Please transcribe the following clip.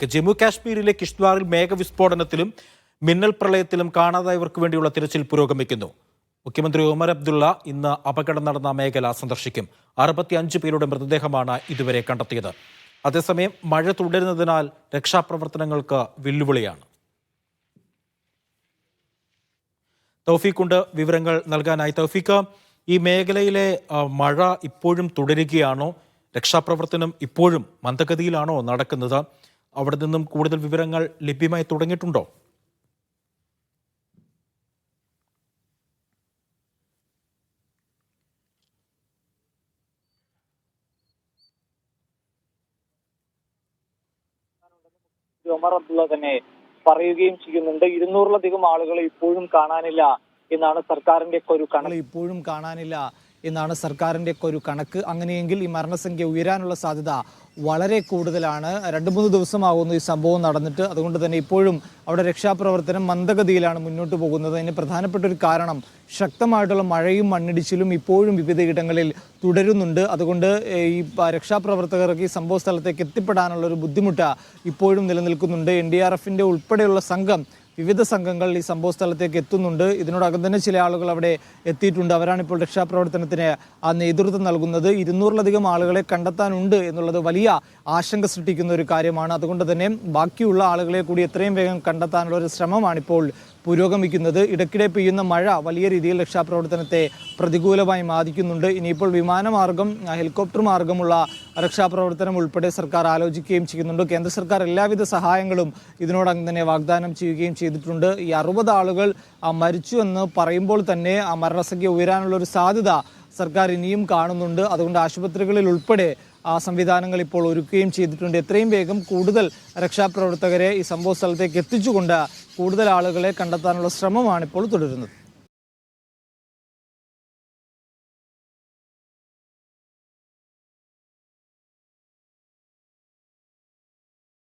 ജമ്മു കാശ്മീരിലെ കിഷ്ത്വാറിൽ മേഘവിസ്ഫോടനത്തിലും മിന്നൽ പ്രളയത്തിലും കാണാതായവർക്ക് വേണ്ടിയുള്ള തിരച്ചിൽ പുരോഗമിക്കുന്നു. മുഖ്യമന്ത്രി ഒമർ അബ്ദുള്ള ഇന്ന് അപകടം നടന്ന മേഖല സന്ദർശിക്കും. 65 പേരുടെ മൃതദേഹമാണ് ഇതുവരെ കണ്ടെത്തിയത്. അതേസമയം മഴ തുടരുന്നതിനാൽ രക്ഷാപ്രവർത്തനങ്ങൾക്ക് വെല്ലുവിളിയാണ്. തൗഫീഖുണ്ട് വിവരങ്ങൾ നൽകാനായി. തൗഫീഖ്, ഈ മേഖലയിലെ മഴ ഇപ്പോഴും തുടരുകയാണോ? രക്ഷാപ്രവർത്തനം ഇപ്പോഴും മന്ദഗതിയിലാണോ നടക്കുന്നത്? അവിടെ നിന്നും കൂടുതൽ വിവരങ്ങൾ ലഭ്യമായി തുടങ്ങിയിട്ടുണ്ടോ? ഒമർ അബ്ദുള്ള തന്നെ പറയുകയും ചെയ്യുന്നുണ്ട്. 200-ലധികം ആളുകളെ ഇപ്പോഴും കാണാനില്ല എന്നാണ് സർക്കാരിന്റെ ഒരു കണക്ക്. അങ്ങനെയെങ്കിൽ ഈ മരണസംഖ്യ ഉയരാനുള്ള സാധ്യത വളരെ കൂടുതലാണ്. 2-3 ദിവസമാകുന്നു ഈ സംഭവം നടന്നിട്ട്. അതുകൊണ്ട് തന്നെ ഇപ്പോഴും അവിടെ രക്ഷാപ്രവർത്തനം മന്ദഗതിയിലാണ് മുന്നോട്ട് പോകുന്നത്. അതിന് പ്രധാനപ്പെട്ട ഒരു കാരണം ശക്തമായിട്ടുള്ള മഴയും മണ്ണിടിച്ചിലും ഇപ്പോഴും വിവിധയിടങ്ങളിൽ തുടരുന്നുണ്ട്. അതുകൊണ്ട് ഈ രക്ഷാപ്രവർത്തകർക്ക് ഈ സംഭവ സ്ഥലത്തേക്ക് എത്തിപ്പെടാനുള്ള ഒരു ബുദ്ധിമുട്ട് ഇപ്പോഴും നിലനിൽക്കുന്നുണ്ട്. NDRFന്റെ ഉൾപ്പെടെയുള്ള വിവിധ സംഘങ്ങൾ ഈ സംഭവ സ്ഥലത്തേക്ക് എത്തുന്നുണ്ട്. ഇതിനോടകം തന്നെ ചില ആളുകൾ അവിടെ എത്തിയിട്ടുണ്ട്. അവരാണ് ഇപ്പോൾ രക്ഷാപ്രവർത്തനത്തിന് നേതൃത്വം നൽകുന്നത്. 200-ലധികം ആളുകളെ കണ്ടെത്താനുണ്ട് എന്നുള്ളത് വലിയ ആശങ്ക സൃഷ്ടിക്കുന്ന ഒരു കാര്യമാണ്. അതുകൊണ്ട് തന്നെ ബാക്കിയുള്ള ആളുകളെ കൂടി എത്രയും വേഗം കണ്ടെത്താനുള്ള ഒരു ശ്രമമാണിപ്പോൾ പുരോഗമിക്കുന്നത്. ഇടയ്ക്കിടെ പെയ്യുന്ന മഴ വലിയ രീതിയിൽ രക്ഷാപ്രവർത്തനത്തെ പ്രതികൂലമായി ബാധിക്കുന്നുണ്ട്. ഇനിയിപ്പോൾ വിമാനമാർഗം, ഹെലികോപ്റ്റർ മാർഗമുള്ള രക്ഷാപ്രവർത്തനം ഉൾപ്പെടെ സർക്കാർ ആലോചിക്കുകയും ചെയ്യുന്നുണ്ട്. കേന്ദ്ര സർക്കാർ എല്ലാവിധ സഹായങ്ങളും ഇതിനോടകം തന്നെ വാഗ്ദാനം ചെയ്യുകയും ചെയ്തിട്ടുണ്ട്. ഈ 60 ആളുകൾ മരിച്ചു എന്ന് പറയുമ്പോൾ തന്നെ ആ മരണസംഖ്യ ഉയരാനുള്ള ഒരു സാധ്യത സർക്കാർ ഇനിയും കാണുന്നുണ്ട്. അതുകൊണ്ട് ആശുപത്രികളിൽ ഉൾപ്പെടെ സംവിധാനങ്ങൾ ഇപ്പോൾ ഒരുക്കുകയും ചെയ്തിട്ടുണ്ട്. എത്രയും വേഗം കൂടുതൽ രക്ഷാപ്രവർത്തകരെ ഈ സംഭവ സ്ഥലത്തേക്ക് എത്തിച്ചുകൊണ്ട് കൂടുതൽ ആളുകളെ കണ്ടെത്താനുള്ള ശ്രമമാണ് ഇപ്പോൾ തുടരുന്നത്.